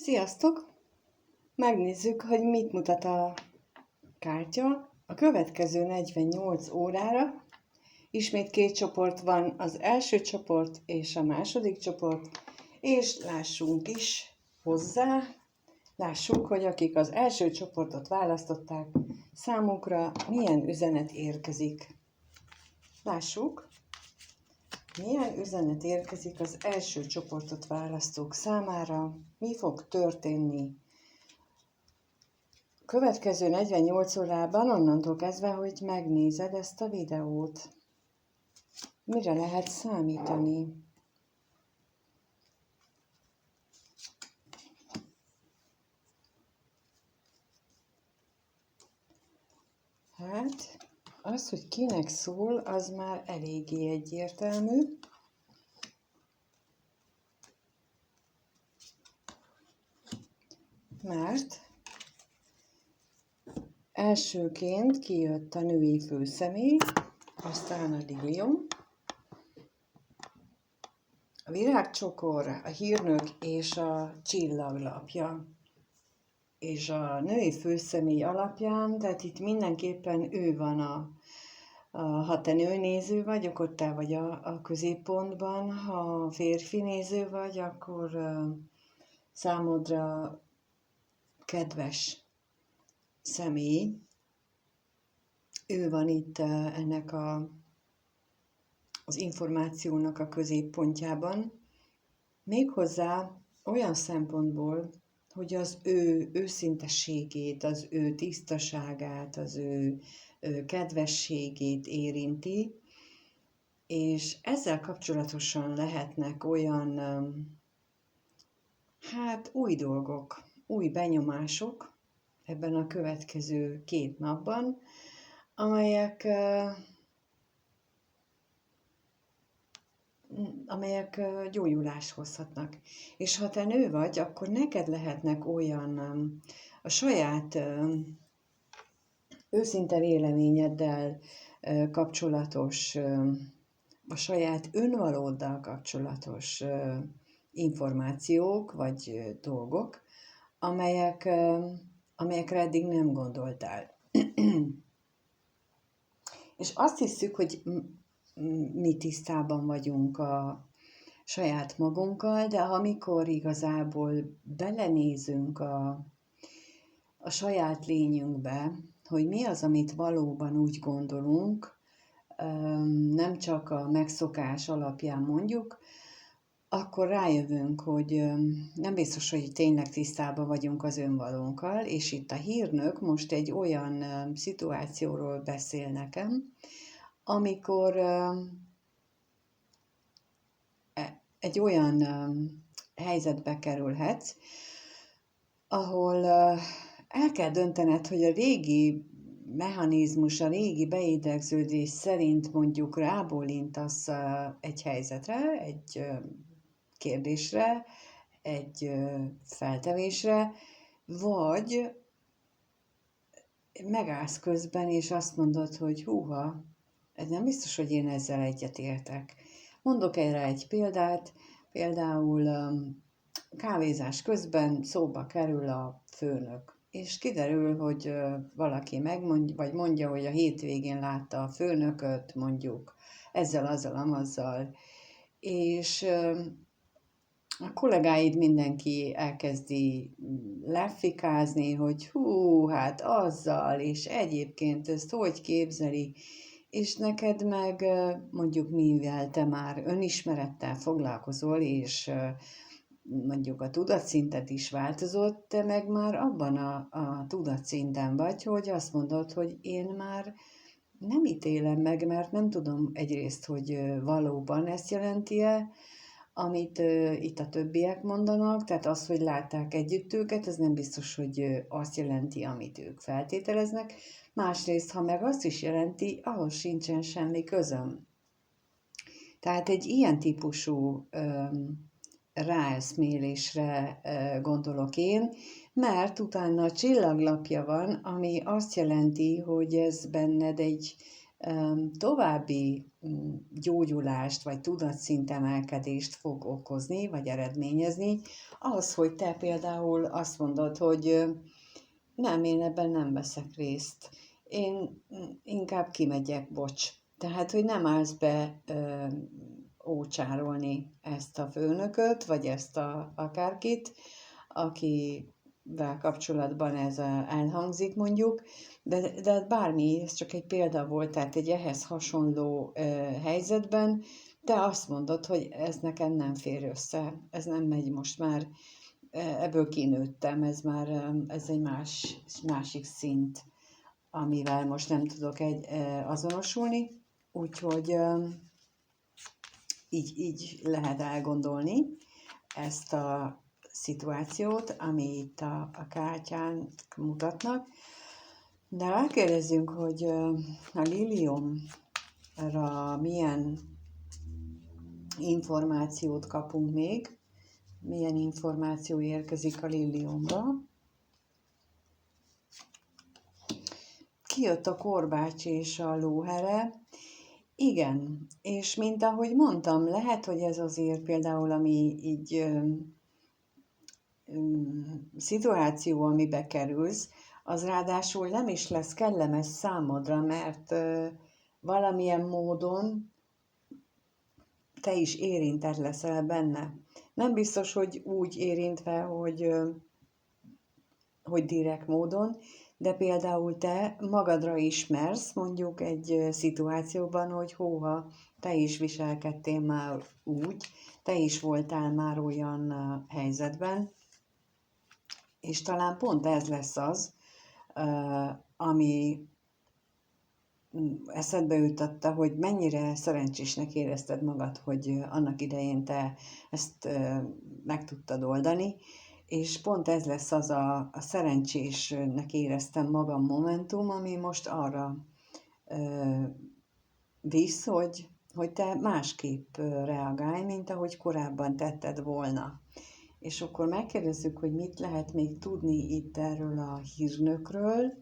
Sziasztok! Megnézzük, hogy mit mutat a kártya a következő 48 órára. Ismét két csoport van, az első csoport és a második csoport, és lássunk is hozzá. Lássuk, hogy akik az első csoportot választották, számukra milyen üzenet érkezik. Lássuk, milyen üzenet érkezik az első csoportot választók számára, mi fog történni következő 48 órában, onnantól kezdve, hogy megnézed ezt a videót. Mire lehet számítani? Hát, az, hogy kinek szól, az már eléggé egyértelmű. Mert elsőként kijött a női főszemély, aztán a lilium, a virágcsokor, a hírnök és a csillaglapja. És a női főszemély alapján, tehát itt mindenképpen ő van ha te nőnéző vagy, akkor te vagy a középpontban, ha férfi néző vagy, akkor számodra kedves személy, ő van itt ennek az információnak a középpontjában, méghozzá olyan szempontból, hogy az ő őszintességét, az ő tisztaságát, az ő kedvességét érinti, és ezzel kapcsolatosan lehetnek olyan új dolgok, új benyomások ebben a következő 2 napban, amelyek gyógyulást hozhatnak. És ha te nő vagy, akkor neked lehetnek olyan a saját őszinte véleményeddel kapcsolatos, a saját önvalóddal kapcsolatos információk vagy dolgok, amelyekre eddig nem gondoltál. És azt hiszük, hogy mi tisztában vagyunk a saját magunkkal, de amikor igazából belenézünk a saját lényünkbe, hogy mi az, amit valóban úgy gondolunk, nem csak a megszokás alapján mondjuk, akkor rájövünk, hogy nem biztos, hogy tényleg tisztában vagyunk az önvalónkkal, és itt a hírnök most egy olyan szituációról beszél nekem, amikor egy olyan helyzetbe kerülhetsz, ahol el kell döntened, hogy a régi mechanizmus, a régi beidegződés szerint mondjuk rábólintasz egy helyzetre, egy kérdésre, egy feltevésre, vagy megállsz közben, és azt mondod, hogy húha, ez nem biztos, hogy én ezzel egyetértek. Mondok erre egy példát, például kávézás közben szóba kerül a főnök, és kiderül, hogy valaki megmondja, vagy mondja, hogy a hétvégén látta a főnököt, mondjuk ezzel, azzal, amazzal, és a kollégáid mindenki elkezdi lefikázni, hogy hú, hát azzal, és egyébként ezt hogy képzeli, és neked meg mondjuk mivel te már önismerettel foglalkozol, és mondjuk a tudatszinted is változott, te meg már abban a tudatszinten vagy, hogy azt mondod, hogy én már nem ítélem meg, mert nem tudom egyrészt, hogy valóban ezt jelenti-e, amit itt a többiek mondanak, tehát az, hogy látták együtt őket, ez nem biztos, hogy azt jelenti, amit ők feltételeznek. Másrészt, ha meg azt is jelenti, ahhoz sincsen semmi közöm. Tehát egy ilyen típusú ráeszmélésre gondolok én, mert utána a csillaglapja van, ami azt jelenti, hogy ez benned egy további gyógyulást, vagy tudatszint emelkedést fog okozni, vagy eredményezni, az, hogy te például azt mondod, hogy nem, én ebben nem veszek részt. Én inkább kimegyek, bocs. Tehát, hogy nem állsz be ócsárolni ezt a főnököt, vagy ezt akárkit, akivel kapcsolatban ez elhangzik mondjuk, de bármi, ez csak egy példa volt, tehát egy ehhez hasonló helyzetben, te azt mondod, hogy ez nekem nem fér össze, ez nem megy most már, ebből kinőttem, ez egy másik szint, amivel most nem tudok azonosulni, úgyhogy így lehet elgondolni ezt a szituációt, ami itt a kártyán mutatnak. De rákérdezzünk, hogy a liliomra milyen információt kapunk még, milyen információ érkezik a liliomra. Kijött a korbács és a lóhere. Igen, és mint ahogy mondtam, lehet, hogy ez azért például, ami így szituáció, amibe kerülsz, az ráadásul nem is lesz kellemes számodra, mert valamilyen módon te is érintett leszel benne. Nem biztos, hogy úgy érintve, hogy direkt módon, de például te magadra ismersz mondjuk egy szituációban, hogy hóha, te is viselkedtél már úgy, te is voltál már olyan helyzetben, és talán pont ez lesz az, ami eszedbe jutotta, hogy mennyire szerencsésnek érezted magad, hogy annak idején te ezt meg tudtad oldani, és pont ez lesz az a szerencsésnek éreztem magam momentum, ami most arra visz, hogy te másképp reagálj, mint ahogy korábban tetted volna. És akkor megkérdezzük, hogy mit lehet még tudni itt erről a hírnökről,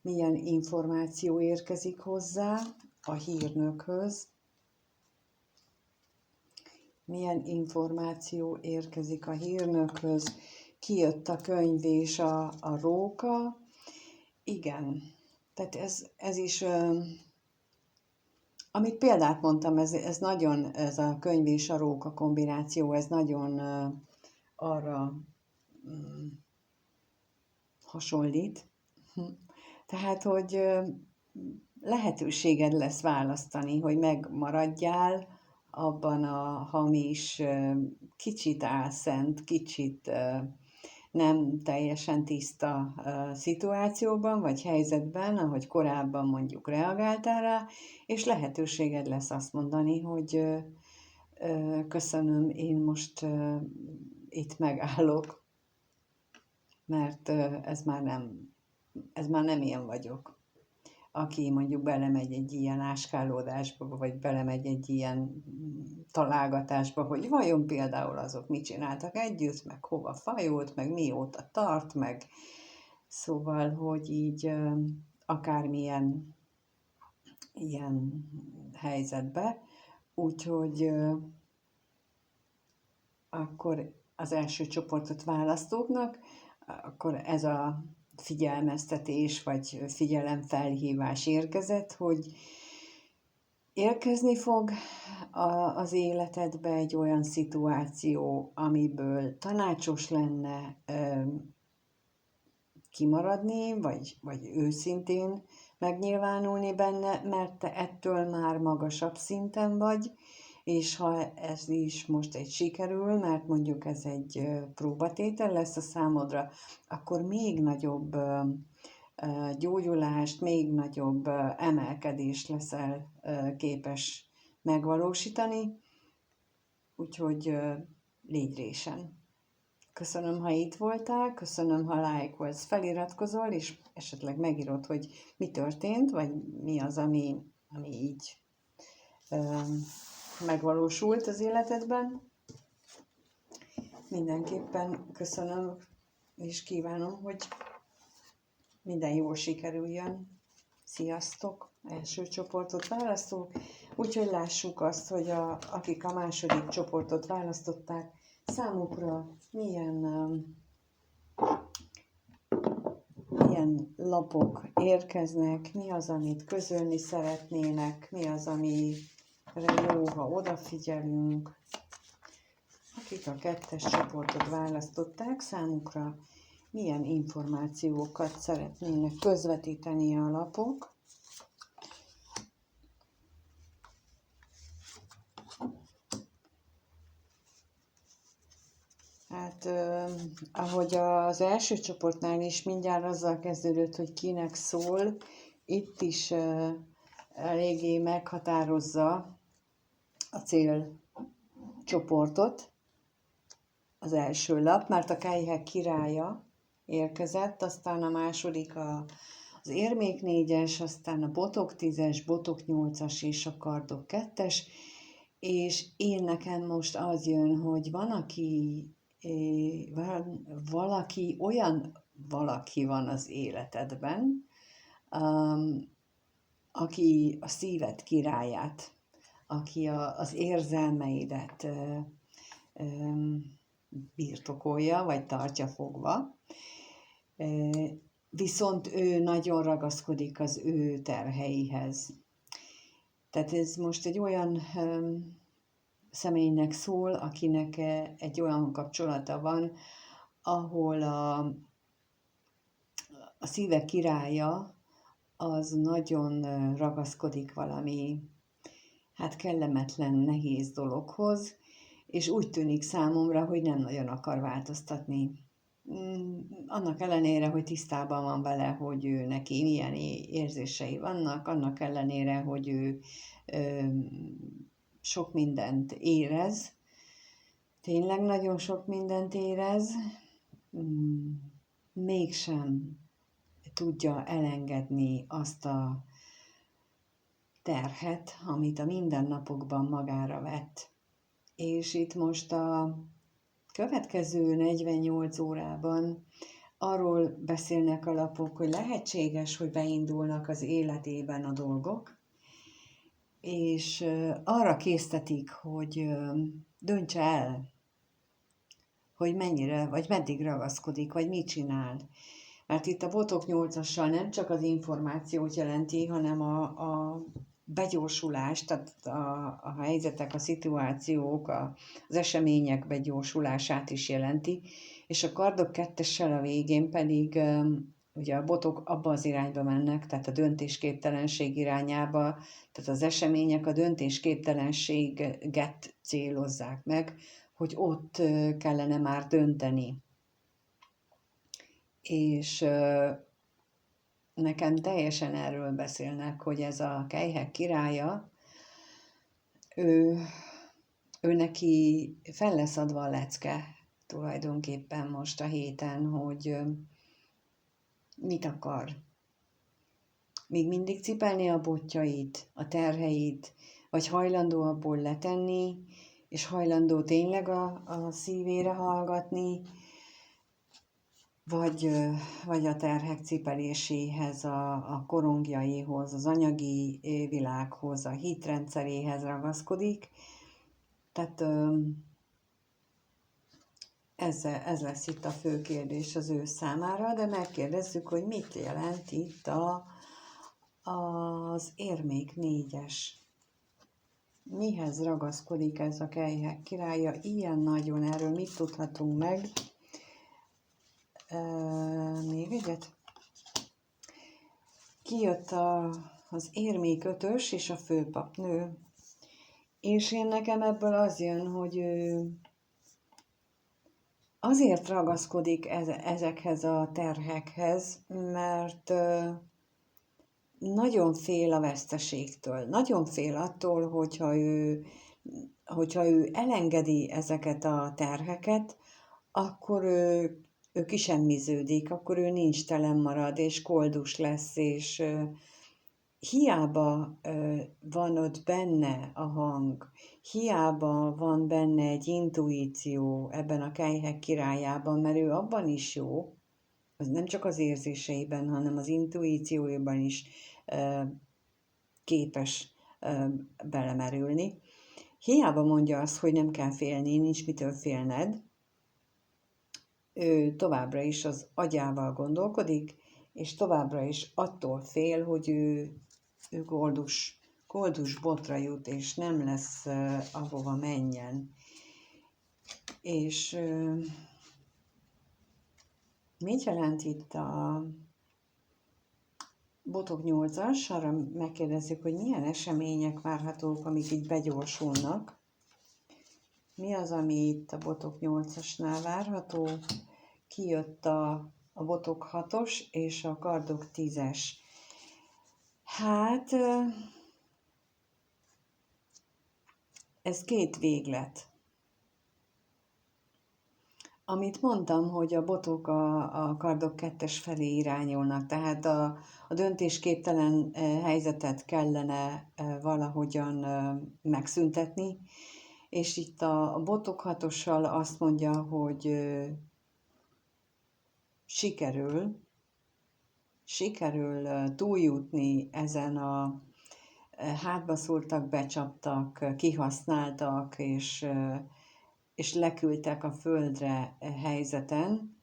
milyen információ érkezik hozzá a hírnökhöz, milyen információ érkezik a hírnökhöz, kijött a könyv és a róka. Igen, tehát ez is, amit példát mondtam, ez nagyon, ez a könyv és a róka kombináció, ez nagyon arra hasonlít. Tehát, hogy lehetőséged lesz választani, hogy megmaradjál abban a hamis, kicsit álszent, kicsit nem teljesen tiszta szituációban vagy helyzetben, ahogy korábban mondjuk reagáltál rá, és lehetőséged lesz azt mondani, hogy köszönöm, én most itt megállok, mert ez már nem én vagyok, aki mondjuk belemegy egy ilyen áskálódásba, vagy belemegy egy ilyen találgatásba, hogy vajon például azok mit csináltak együtt, meg hova fajult, meg mióta tart, meg szóval, hogy így akármilyen ilyen helyzetbe, úgyhogy akkor az első csoportot választóknak, akkor ez a figyelmeztetés vagy figyelemfelhívás érkezett, hogy érkezni fog az életedbe egy olyan szituáció, amiből tanácsos lenne kimaradni, vagy őszintén megnyilvánulni benne, mert te ettől már magasabb szinten vagy, és ha ez is most egy sikerül, mert mondjuk ez egy próbatétel lesz a számodra, akkor még nagyobb gyógyulást, még nagyobb emelkedést leszel képes megvalósítani, úgyhogy légy résen. Köszönöm, ha itt voltál, köszönöm, ha lájkolsz, feliratkozol, és esetleg megírod, hogy mi történt, vagy mi az, ami így megvalósult az életedben. Mindenképpen köszönöm, és kívánom, hogy minden jól sikerüljön. Sziasztok! Első csoportot választunk, úgyhogy lássuk azt, hogy akik a második csoportot választották, számukra milyen lapok érkeznek, mi az, amit közölni szeretnének, mi az, amire jó, ha odafigyelünk. Akik a kettes csoportot választották, számukra milyen információkat szeretnének közvetíteni a lapok. Hát, ahogy az első csoportnál is mindjárt azzal kezdődött, hogy kinek szól, itt is eléggé meghatározza a célcsoportot az első lap, mert a Kejhek királya érkezett, aztán a második az érmék 4-es, aztán a botok 10-es, botok 8-as és a kardok 2-es, és én nekem most az jön, hogy olyan valaki van az életedben, aki a szíved királyát, aki az érzelmeidet birtokolja, vagy tartja fogva, viszont ő nagyon ragaszkodik az ő terheihez. Tehát ez most egy olyan személynek szól, akinek egy olyan kapcsolata van, ahol a szíve királya az nagyon ragaszkodik valami kellemetlen, nehéz dologhoz, és úgy tűnik számomra, hogy nem nagyon akar változtatni. Annak ellenére, hogy tisztában van vele, hogy ő neki milyen érzései vannak, annak ellenére, hogy ő sok mindent érez, tényleg nagyon sok mindent érez, mégsem tudja elengedni azt a terhet, amit a mindennapokban magára vett. És itt most a következő 48 órában arról beszélnek a lapok, hogy lehetséges, hogy beindulnak az életében a dolgok, és arra késztetik, hogy döntse el, hogy mennyire, vagy meddig ragaszkodik, vagy mit csinál. Mert itt a botok 8-assal nem csak az információt jelenti, hanem a begyorsulás, tehát a helyzetek, a szituációk, az események begyorsulását is jelenti, és a kardok 2-essel a végén pedig ugye a botok abba az irányba mennek, tehát a döntésképtelenség irányába, tehát az események a döntésképtelenséget célozzák meg, hogy ott kellene már dönteni. És nekem teljesen erről beszélnek, hogy ez a Kejhek királya, ő neki fel lesz adva a lecke tulajdonképpen most a héten, hogy mit akar. Még mindig cipelni a botjait, a terheit, vagy hajlandó abból letenni, és hajlandó tényleg a szívére hallgatni, vagy a terhek cipeléséhez, a korongjaihoz, az anyagi világhoz, a hitrendszeréhez ragaszkodik. Tehát ez lesz itt a fő kérdés az ő számára, de megkérdezzük, hogy mit jelent itt az érmék 4-es. Mihez ragaszkodik ez a Kejhek királya? Ilyen nagyon, erről mit tudhatunk meg? Még egyet. Kijött az érmék 5-ös és a főpapnő. És én nekem ebből az jön, hogy ő azért ragaszkodik ezekhez a terhekhez, mert nagyon fél a veszteségtől. Nagyon fél attól, hogyha ő elengedi ezeket a terheket, akkor ő kisemmiződik, akkor ő nincs telen marad, és koldus lesz, és hiába van ott benne a hang, hiába van benne egy intuíció ebben a Kejhek királyában, mert ő abban is jó, az nem csak az érzéseiben, hanem az intuíciójában is képes belemerülni. Hiába mondja azt, hogy nem kell félni, nincs mitől félned, ő továbbra is az agyával gondolkodik, és továbbra is attól fél, hogy ő koldus botra jut, és nem lesz ahova menjen. És mit jelent itt a Botok 8-as? Arra megkérdezzük, hogy milyen események várhatók, amik így begyorsulnak. Mi az, ami itt a Botok 8-asnál várható? Kijött a Botok 6-os és a Kardok 10-es. Hát, ez két véglet. Amit mondtam, hogy a botok a Kardok 2-es felé irányulnak, tehát a döntésképtelen helyzetet kellene valahogyan megszüntetni, és itt a Botok 6-ossal azt mondja, hogy sikerül túljutni ezen a hátba szúrtak, becsaptak, kihasználtak, és leküldtek a földre helyzeten,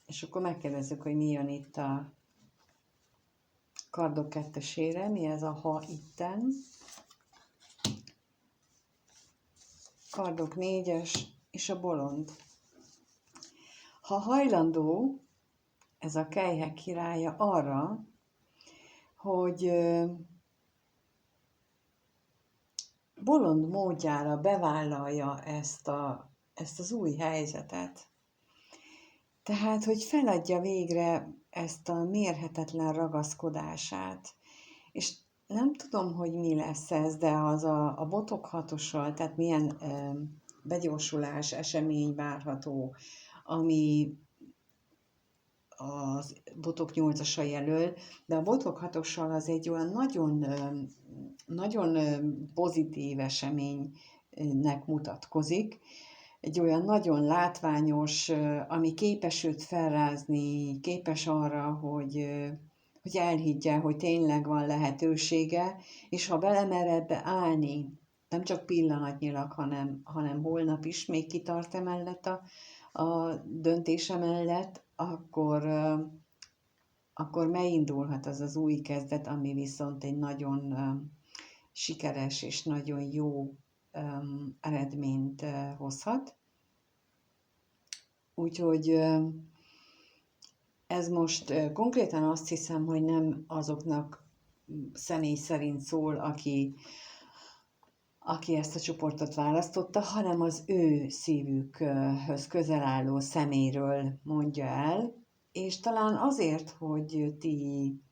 és akkor megkérdezzük, hogy mi jön itt a Kardok 2-esére, mi ez a ha itten. Kardok 4-es és a bolond. Ha hajlandó ez a kelyhek királya arra, hogy bolond módjára bevállalja ezt az új helyzetet. Tehát, hogy feladja végre ezt a mérhetetlen ragaszkodását. És nem tudom, hogy mi lesz ez, de az a Botok 6-ossal, tehát milyen begyorsulás, esemény várható, ami a Botok 8-asa jelöl, de a Botok 6-ossal az egy olyan nagyon pozitív eseménynek mutatkozik, egy olyan nagyon látványos, ami képes őt felrázni, képes arra, hogy elhiggye, hogy tényleg van lehetősége, és ha belemer ebbe állni, nem csak pillanatnyilag, hanem holnap is még kitart emellett a döntése mellett, akkor megindulhat az új kezdet, ami viszont egy nagyon sikeres és nagyon jó eredményt hozhat. Úgyhogy ez most konkrétan azt hiszem, hogy nem azoknak személy szerint szól, aki ezt a csoportot választotta, hanem az ő szívükhöz közel álló személyről mondja el, és talán azért, hogy ti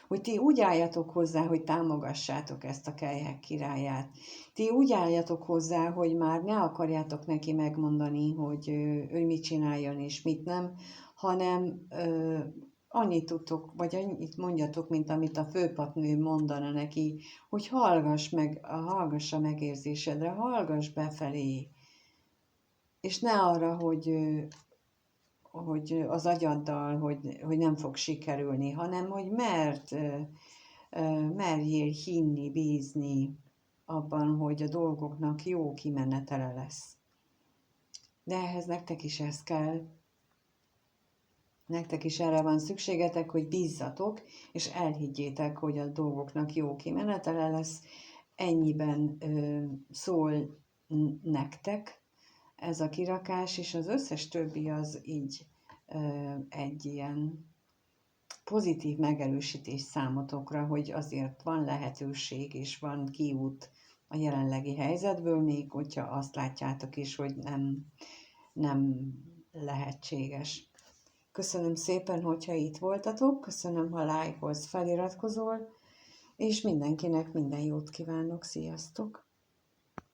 hogy ti úgy álljatok hozzá, hogy támogassátok ezt a kelyhek királyát. Ti úgy álljatok hozzá, hogy már ne akarjátok neki megmondani, hogy ő mit csináljon és mit nem, hanem annyit tudtok, vagy annyit mondjatok, mint amit a főpapnő mondana neki, hogy hallgassa megérzésedre, hallgass befelé, és ne arra, hogy az agyaddal, hogy nem fog sikerülni, hanem hogy merjél hinni, bízni abban, hogy a dolgoknak jó kimenetele lesz. De ehhez nektek is ez kell. Nektek is erre van szükségetek, hogy bízzatok, és elhiggyétek, hogy a dolgoknak jó kimenetele lesz. Ennyiben szól nektek ez a kirakás, és az összes többi az így egy ilyen pozitív megerősítés számotokra, hogy azért van lehetőség, és van kiút a jelenlegi helyzetből, még hogyha azt látjátok is, hogy nem lehetséges. Köszönöm szépen, hogyha itt voltatok, köszönöm, ha lájkolsz, feliratkozol, és mindenkinek minden jót kívánok, sziasztok!